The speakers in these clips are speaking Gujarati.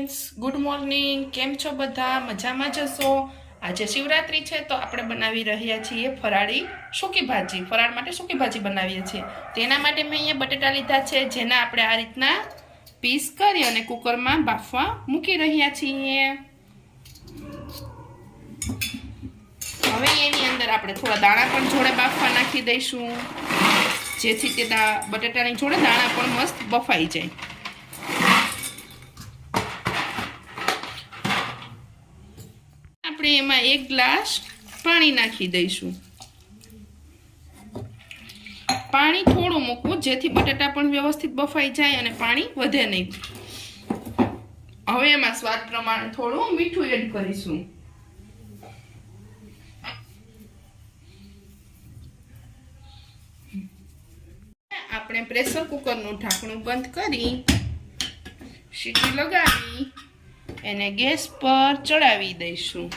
फ्रेंड्स गुड मॉर्निंग केम छो बधा मजामां जशो। आज शिवरात्रि है तो આપણે બનાવી રહ્યા છીએ ફરાળી સૂકી ભાજી। ફરાળ માટે સૂકી ભાજી બનાવીએ છીએ। તેના માટે મેં અહીંયા બટેટા લીધા છે જેના આપણે આ રીતના પીસ કરી અને કુકરમાં બાફવા મૂકી રહ્યા છીએ। હવે એની અંદર આપણે થોડા દાણા પણ જોડે બાફવા નાખી દઈશું જેથી તે બટેટાની જોડે દાણા પણ મસ્ત બફાઈ જાય। આપણે એમાં 1 ગ્લાસ પાણી નાખી દઈશું। પાણી થોડું મૂકવું જેથી બટેટા પણ વ્યવસ્થિત બફાઈ જાય અને પાણી વધે નહીં। હવે એમાં સ્વાદ પ્રમાણે થોડું મીઠું એડ કરીશું। આપણે પ્રેશર કુકરનું ઢાંકણું બંધ કરી સીટી લગાવી એને ગેસ પર ચડાવી દઈશું।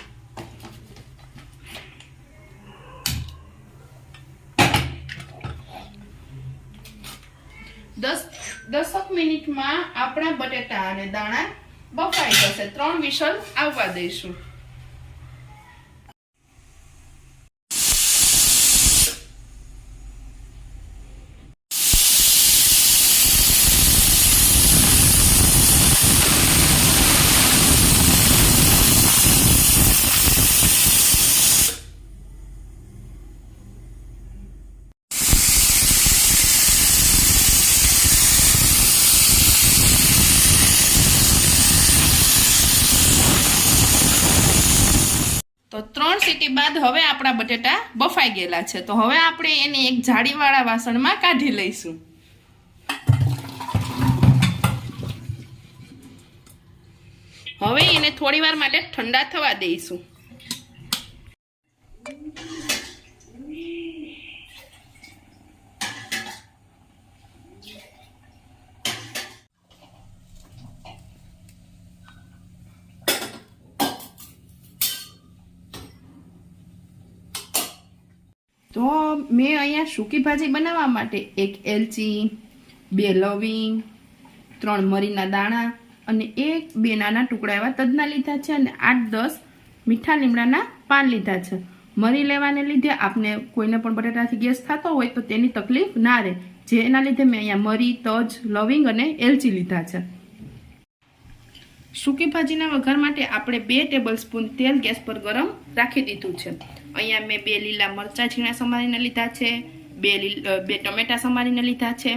10 મિનિટમાં આપણા બટેટા અને દાણા બફાઈ જશે। 3 વિસલ આવવા દઈશું। तो 3 सीटी बाद हवे आपणा बटेटा बफाई गेला छे। तो हवे आपणे एने एक जाळीवाळा वासणमां काढी लईशुं। हवे एने थोड़ीवार माटे ठंडा थवा दईशुं। तो मैं अहींया सूकी भाजी बनावा माटे 1 एलची 2 लविंग 3 मरीना दाणा अने 1-2 नाना टुकड़ा एवा तजना लीधा छे अने 8-10 मीठा લીમડાના પાન લીધા છે। મરી લેવાને લીધે આપને કોઈને પણ બટેટાથી ગેસ થતો હોય તો તેની તકલીફ ના રહે, જેના લીધે મેં અહીંયા મરી, તજ, લવિંગ અને એલચી લીધા છે। सूकी भाजीना वघार माटे आपणे 2 टेबलस्पून तेल गैस पर गरम राखी दीधुं छे। अहींया मैं 2 લીલા મરચા ઝીણા સમારીને લીધા છે, 2 ટમેટા સમારીને લીધા છે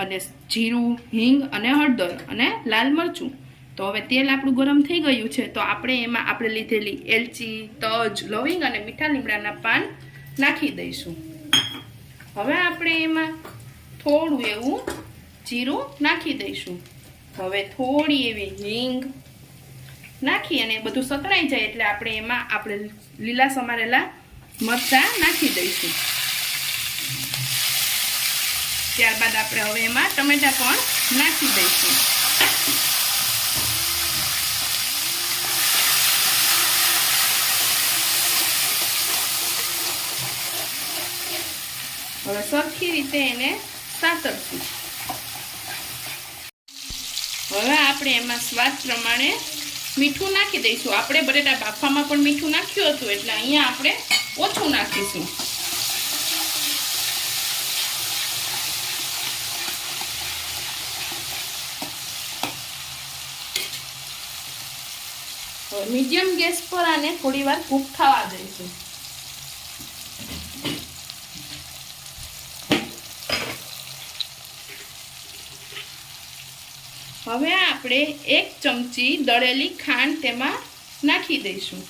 અને જીરું, હિંગ અને હળદર અને લાલ મરચું। તો હવે તેલ આપણું ગરમ થઈ ગયું છે તો આપણે એમાં આપણે લીધેલી એલચી, તજ, લવિંગ અને મીઠા લીમડાના પાન નાખી દઈશું। હવે આપણે એમાં થોડું એવું જીરું નાખી દઈશું। હવે થોડી એવી હિંગ નાખી અને બધું સતળાઈ જાય એટલે આપણે એમાં આપણે લીલા સમારેલા મરચા નાખી દઈશું। ત્યારબાદ આપણે હવે એમાં ટમેટા પણ નાખી દઈશું। હવે સરખી રીતે એને સાતળશું। હવે આપણે એમાં સ્વાદ પ્રમાણે મીઠું નાખી દઈશું। આપણે બટેટા બાફવામાં પણ મીઠું નાખ્યું હતું એટલે અહીંયા આપણે ઓછું નાખીશું। હવે મીડિયમ ગેસ પર આને થોડીવાર કૂક થવા દઈશું। હવે આપણે 1 ચમચી દળેલી ખાંડ તેમાં નાખી દઈશું।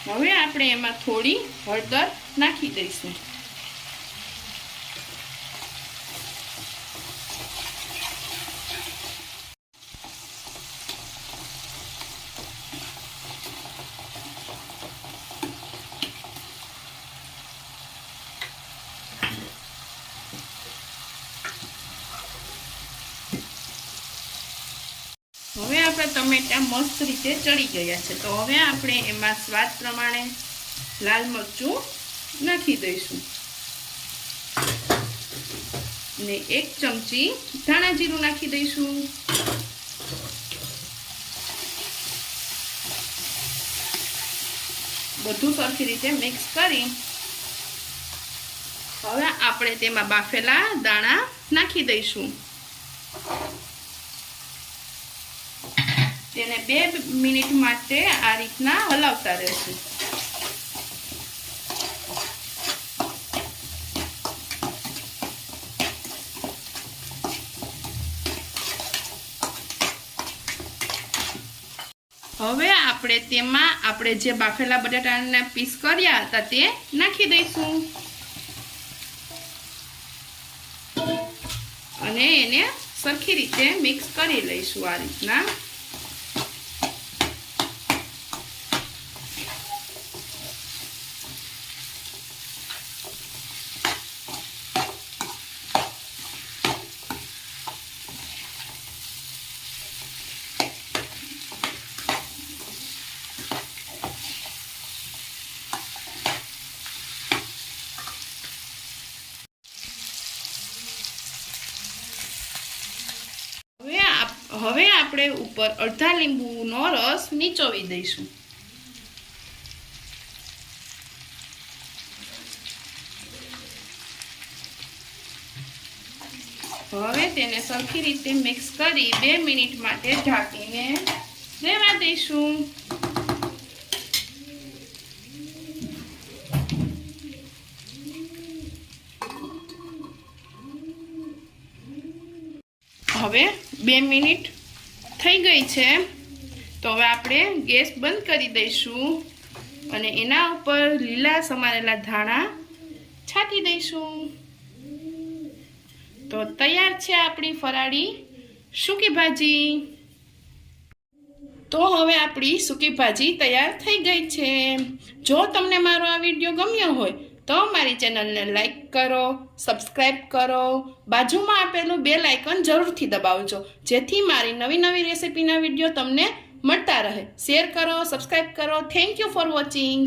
હવે આપણે એમાં થોડી હળદર નાખી દઈશું। હવે આપણા ટમેટા મસ્ત રીતે ચડી ગયા છે, તો હવે આપણે એમાં સ્વાદ પ્રમાણે લાલ મરચું નાખી દઈશું ને 1 ચમચી ધાણા જીરું નાખી દઈશું. બધું સરખી રીતે મિક્સ કરી હવે આપણે તેમાં બાફેલા દાણા નાખી દઈશું. તેને 2 મિનિટ માટે આ રીતના હલાવતા રહેશું. હવે આપણે તેમાં આપણે જે બાફેલા બટાટાના પીસ કર્યા હતા તે નાખી દઈશું અને એને સરખી રીતે મિક્સ કરી લઈશું આ રીતના. હવે આપણે ઉપર અડધા લીંબુનો રસ નીચોવી દઈશું. હવે તેને સરખી રીતે મિક્સ કરી 2 મિનિટ માટે ઢાંકીને રહેવા દઈશું. હવે 2 મિનિટ થઈ ગઈ છે, તો હવે આપણે ગેસ બંધ કરી દઈશું અને એના ઉપર લીલા સમારેલા ધાણા છાંટી દઈશું. તો તૈયાર છે આપણી ફરાળી સૂકીભાજી. તો હવે આપણી સૂકીભાજી તૈયાર થઈ ગઈ છે. જો તમને મારો આ વિડીયો ગમ્યો હોય તો મારી ચેનલને લાઈક કરો, સબસ્ક્રાઈબ કરો, બાજુમાં આપેલું બેલ આઇકન જરૂરથી દબાવજો, જેથી મારી નવી નવી રેસિપીના વિડીયો તમને મળતા રહે. શેર કરો, સબસ્ક્રાઈબ કરો. Thank you for watching.